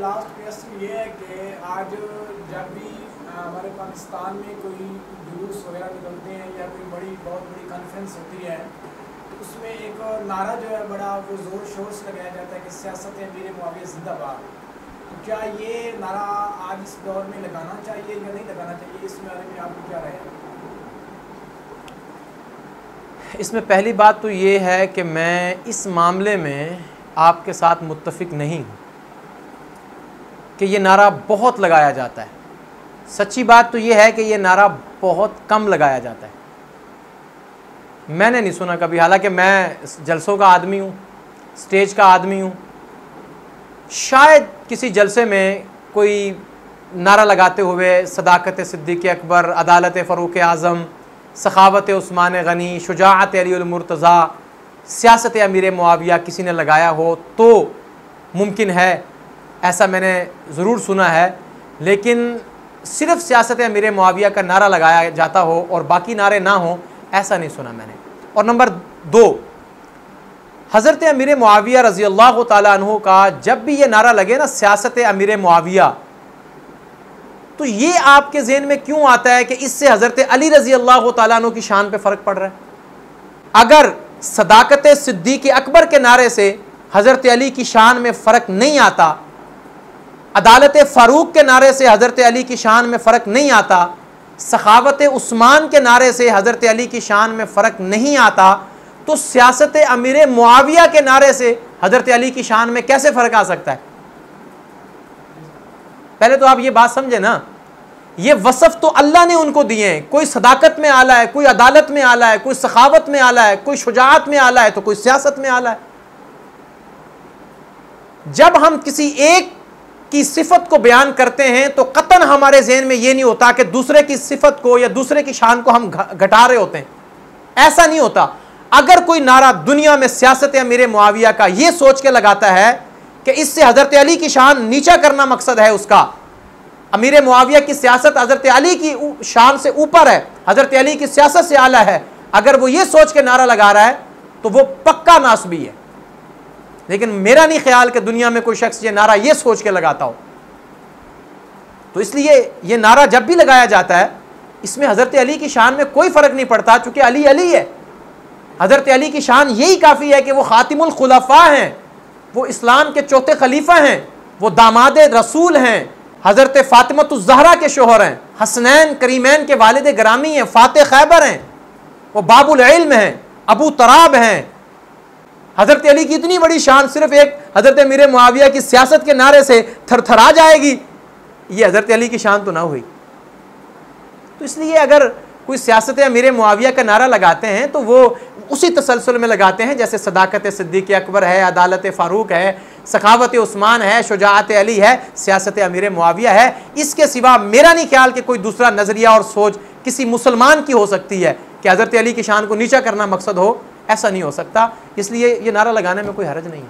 Last question ये है कि आज जब भी हमारे पाकिस्तान में कोई जुलूस वगैरह निकलते हैं या कोई बहुत बड़ी कॉन्फ्रेंस होती है तो उसमें एक नारा जो है बड़ा वो ज़ोर शोर से लगाया जाता है कि सियासत अमीर मुआविया जिंदाबाद। तो क्या ये नारा आज इस दौर में लगाना चाहिए या नहीं लगाना चाहिए, इस बारे में आपको क्या राय है? इसमें पहली बात तो ये है कि मैं इस मामले में आपके साथ मुत्तफिक नहीं हूँ कि ये नारा बहुत लगाया जाता है। सच्ची बात तो ये है कि ये नारा बहुत कम लगाया जाता है। मैंने नहीं सुना कभी, हालांकि मैं जलसों का आदमी हूँ, स्टेज का आदमी हूँ। शायद किसी जलसे में कोई नारा लगाते हुए सदाकत सिद्दीक़ अकबर, अदालत फ़ारूक आज़म, सखावत उस्मान गनी, शुजाअत अली मुर्तज़ा, सियासत अमीर मुआविया किसी ने लगाया हो तो मुमकिन है, ऐसा मैंने ज़रूर सुना है। लेकिन सिर्फ़ सियासत अमीर मुआविया का नारा लगाया जाता हो और बाकी नारे ना हो, ऐसा नहीं सुना मैंने। और नंबर 2, हज़रत अमीर मुआविया रज़ी अल्लाह ताला अन्हु का जब भी ये नारा लगे ना, सियासत अमीर मुआविया, तो ये आपके ज़हन में क्यों आता है कि इससे हज़रत अली रज़ी अल्लाह ताला अन्हु की शान पे फ़र्क पड़ रहा है? अगर सदाकत सिद्दीक़ अकबर के नारे से हज़रत अली की शान में फ़र्क नहीं आता, अदालत फ़ारूक के नारे से हज़रत अली की शान में फ़र्क नहीं आता, सखावत उस्मान के नारे से हज़रत अली की शान में फ़र्क नहीं आता, तो सियासत अमीर मुआविया के नारे से हज़रत अली की शान में कैसे फ़र्क आ सकता है? पहले तो आप ये बात समझे ना, ये वसफ़ तो अल्लाह ने उनको दिए हैं। कोई सदाकत में आला है, कोई अदालत में आला है, कोई सखावत में आला है, कोई शुजाअत में आला है, तो कोई सियासत में आला है। जब हम किसी एक की सिफत को बयान करते हैं तो कतन हमारे ज़हन में ये नहीं होता कि दूसरे की सिफत को या दूसरे की शान को हम घटा रहे होते हैं, ऐसा नहीं होता। अगर कोई नारा दुनिया में सियासत अमीर मुआविया का ये सोच के लगाता है कि इससे हज़रत अली की शान नीचा करना मकसद है उसका, अमीर मुआविया की सियासत हज़रत अली की शान से ऊपर है, हज़रत अली की सियासत से आला है, अगर वो ये सोच के नारा लगा रहा है तो वो पक्का नासबी है। लेकिन मेरा नहीं ख्याल कि दुनिया में कोई शख्स ये नारा ये सोच के लगाता हो। तो इसलिए ये नारा जब भी लगाया जाता है, इसमें हज़रत अली की शान में कोई फ़र्क नहीं पड़ता, चूँकि अली अली है। हज़रत अली की शान यही काफ़ी है कि वो ख़ातिमुल खुलफ़ा हैं, वो इस्लाम के चौथे खलीफा हैं, वो दामाद रसूल हैं, हज़रत फ़ातिमतुज़ ज़हरा के शोहर हैं, हसनैन करीमैन के वालिद ग्रामी हैं, फ़ातिह खैबर हैं, वो बाबुल इल्म हैं, अबू तराब हैं। हज़रत अली की इतनी बड़ी शान सिर्फ एक हज़रत अमीर मुआविया की सियासत के नारे से थरथरा जाएगी, ये हज़रत अली की शान तो ना हुई। तो इसलिए अगर कोई सियासत अमीर मुआविया का नारा लगाते हैं तो वो उसी तसलसल में लगाते हैं जैसे सदाकत सिद्दीक़ अकबर है, अदालत फ़ारूक है, सखावत उस्मान है, शुजाअत अली है, सियासत अमीर मुआविया है। इसके सिवा मेरा नहीं ख्याल कि कोई दूसरा नज़रिया और सोच किसी मुसलमान की हो सकती है कि हज़रत अली की शान को नीचा करना मकसद हो, ऐसा नहीं हो सकता। इसलिए ये नारा लगाने में कोई हर्ज नहीं है।